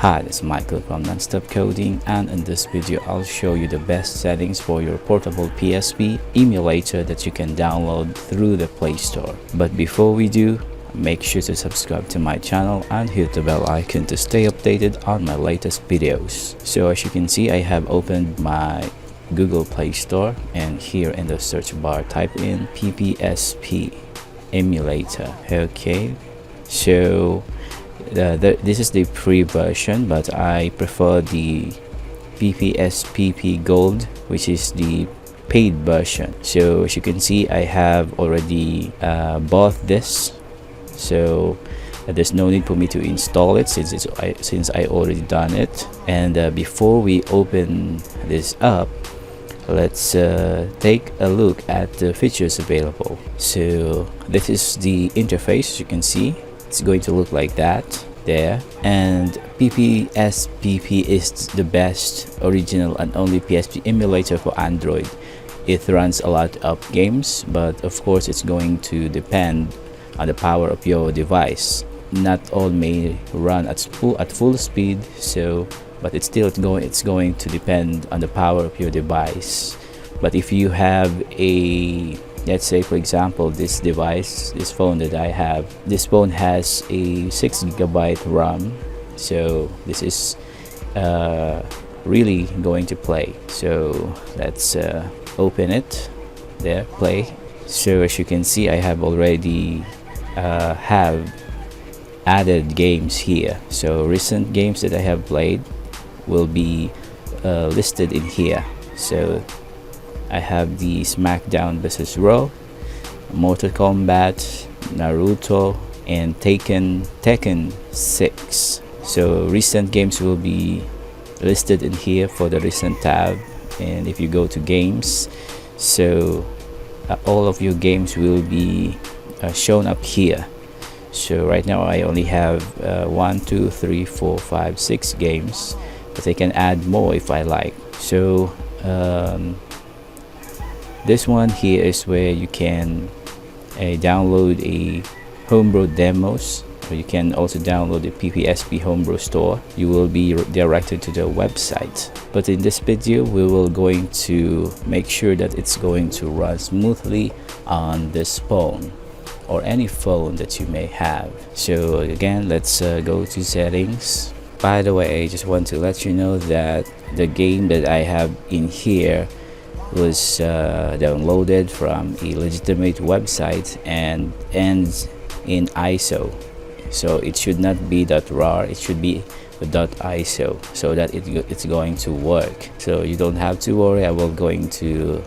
Hi, this is Michael from Nonstop Coding, and in this video I'll show you the best settings for your portable PSP emulator that you can download through the Play Store. But before we do, make sure to subscribe to my channel and hit the bell icon to stay updated on my latest videos. So as you can see, I have opened my Google Play Store, and here in the search bar type in PPSP Emulator. Okay, so this is the free version, but I prefer the PPSPP Gold, which is the paid version. So as you can see, I have already bought this, so there's no need for me to install it since I already done it. And before we open this up, let's take a look at the features available. So this is the interface. As you can see, it's going to look like that there. And PPSPP is the best, original and only PSP emulator for Android. It runs a lot of games, but of course it's going to depend on the power of your device. Not all may run at full speed, so but it's going to depend on the power of your device. But if you have a, let's say for example, this phone that I have, this phone has a 6GB RAM, so this is really going to play. So let's open it there, play. So as you can see, I have already have added games here. So recent games that I have played will be listed in here. So I have the SmackDown vs. Raw, Mortal Kombat, Naruto, and Tekken 6. So recent games will be listed in here for the recent tab. And if you go to games, so all of your games will be shown up here. So right now I only have 1, 2, 3, 4, 5, 6 games, but I can add more if I like. So this one here is where you can download a homebrew demos, or you can also download the PPSP homebrew store. You will be directed to the website. But in this video, we will going to make sure that it's going to run smoothly on this phone or any phone that you may have. So again, let's go to settings. By the way, I just want to let you know that the game that I have in here was downloaded from a legitimate website and ends in ISO. So it should not be .rar, it should be .iso, so that it's going to work. So you don't have to worry. I will going to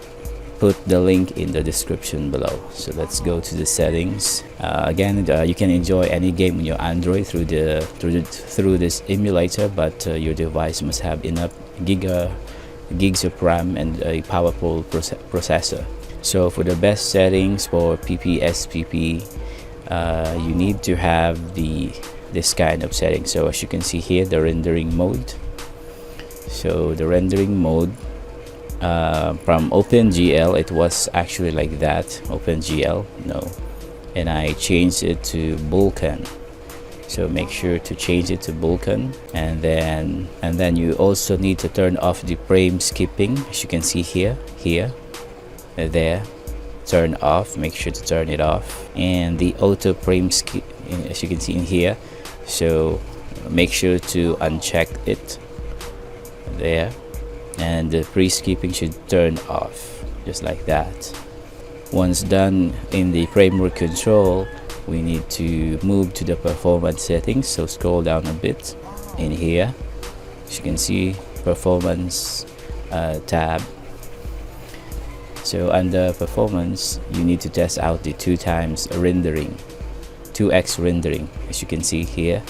put the link in the description below. So let's go to the settings. Again, you can enjoy any game on your Android through this emulator, but your device must have enough gigs of RAM and a powerful processor. So for the best settings for PPSPP, you need to have this kind of setting. So as you can see here, the rendering mode. So the rendering mode from OpenGL, it was actually like that, OpenGL, no, and I changed it to Vulkan. So make sure to change it to Vulkan, and then you also need to turn off the frame skipping. As you can see here, there, turn off. Make sure to turn it off. And the auto frame skip, as you can see in here, so make sure to uncheck it there. And the pre-skipping should turn off, just like that. Once done in the framework control, we need to move to the performance settings. So scroll down a bit in here. As you can see, performance tab. So under performance, you need to test out the 2x rendering, 2x rendering. As you can see here,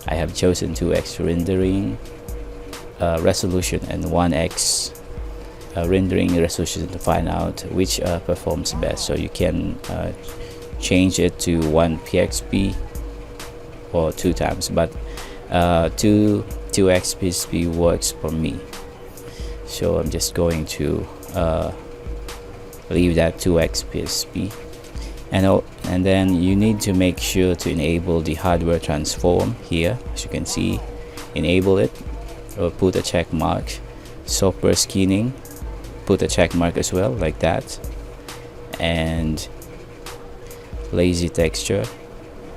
I have chosen 2x rendering resolution and 1x rendering resolution to find out which performs best. So you can change it to 1pxp or 2x, but 2x PSP works for me. So I'm just going to leave that 2x PSP. And then you need to make sure to enable the hardware transform here. As you can see, enable it or put a check mark. Software skinning, put a check mark as well, like that. And lazy texture,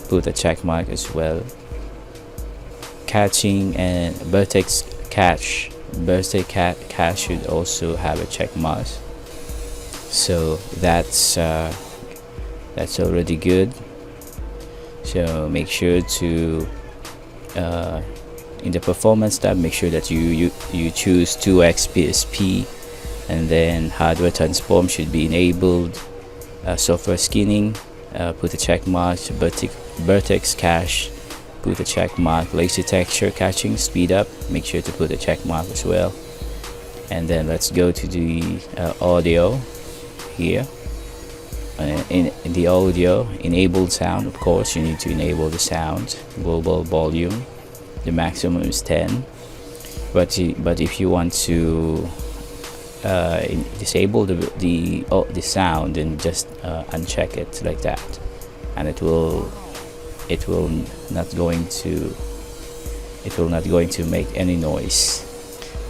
put a check mark as well. Catching and vertex cache, cache should also have a check mark. So that's already good. So make sure to in the performance tab, make sure that you choose 2x PSP, and then hardware transform should be enabled. Software skinning, put a check mark. Vertex cache, put a check mark. Lazy texture caching, speed up, make sure to put a check mark as well. And then let's go to the audio here. In the audio, enabled sound, of course you need to enable the sound. Global volume, the maximum is 10, but if you want to disable the sound, then just uncheck it like that, and it will not going to make any noise.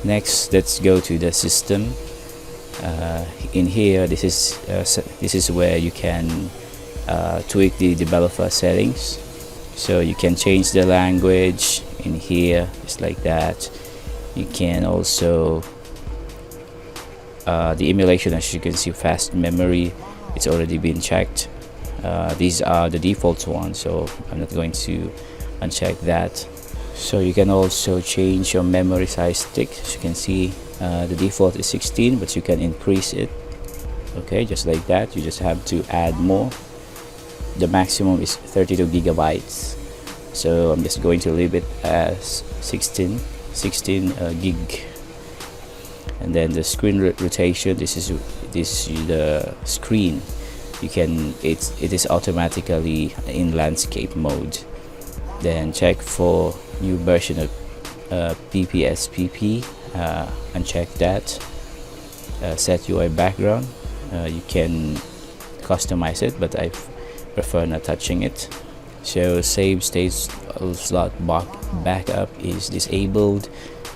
Next, let's go to the system. In here, this is where you can tweak the developer settings. So you can change the language in here, just like that. You can also the emulation, as you can see, fast memory, it's already been checked. These are the default ones, so I'm not going to uncheck that. So you can also change your memory size stick. As you can see, the default is 16, but you can increase it. Okay, just like that. You just have to add more. The maximum is 32 gigabytes, so I'm just going to leave it as 16 gig. And then the screen rotation, this is the screen. You can it is automatically in landscape mode. Then check for new version of PPSPP, uncheck that. Set UI background, you can customize it, but I prefer not touching it. So save state slot backup is disabled.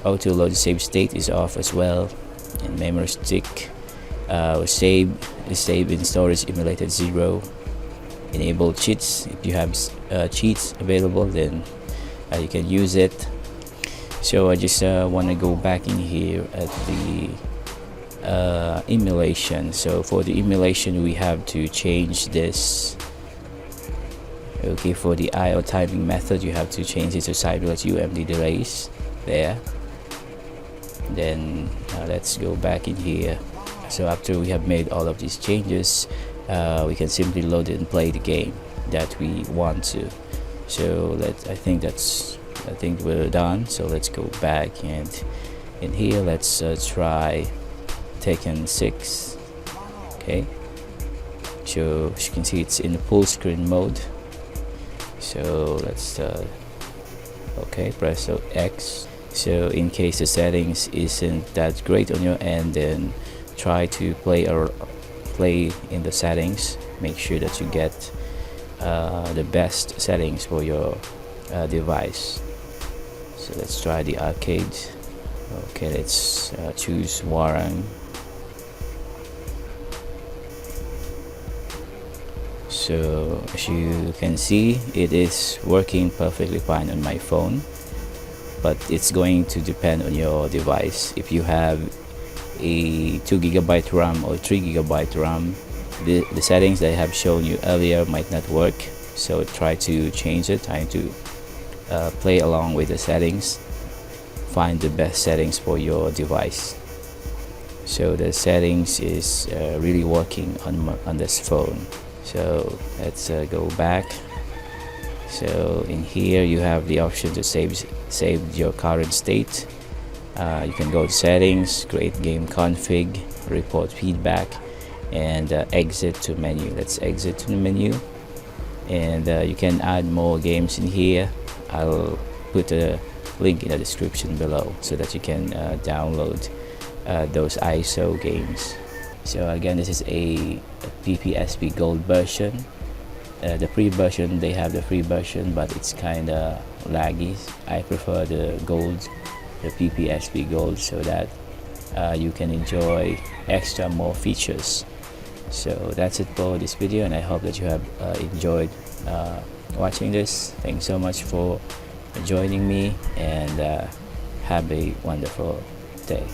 Auto load save state is off as well. And memory stick save in storage emulated 0. Enable cheats. If you have cheats available, then you can use it. So I just want to go back in here at the emulation. So for the emulation, we have to change this. Okay, for the IO timing method, you have to change it to cyberlet UMD delays there. Then let's go back in here. So after we have made all of these changes, we can simply load it and play the game that we want to. So I think we're done. So let's go back, and in here let's try Tekken 6. Okay, so as you can see, it's in the full screen mode. So let's okay, press X. So in case the settings isn't that great on your end, then try to play in the settings. Make sure that you get the best settings for your device. So let's try the arcade. Okay, let's choose Warang. So as you can see, it is working perfectly fine on my phone, but it's going to depend on your device. If you have a 2 GB RAM or 3 GB RAM, the settings that I have shown you earlier might not work. So try to change it, try to play along with the settings, find the best settings for your device. So the settings is really working on this phone. So let's go back. So in here you have the option to save your current state. You can go to settings, create game config, report feedback, and exit to menu. Let's exit to the menu, and you can add more games in here. I'll put a link in the description below so that you can download those ISO games. So again, this is a PPSP Gold version. The free version, they have the free version, but it's kind of laggy. I prefer the gold, the PPSP Gold, so that you can enjoy extra more features. So that's it for this video, and I hope that you have enjoyed watching this. Thanks so much for joining me, and have a wonderful day.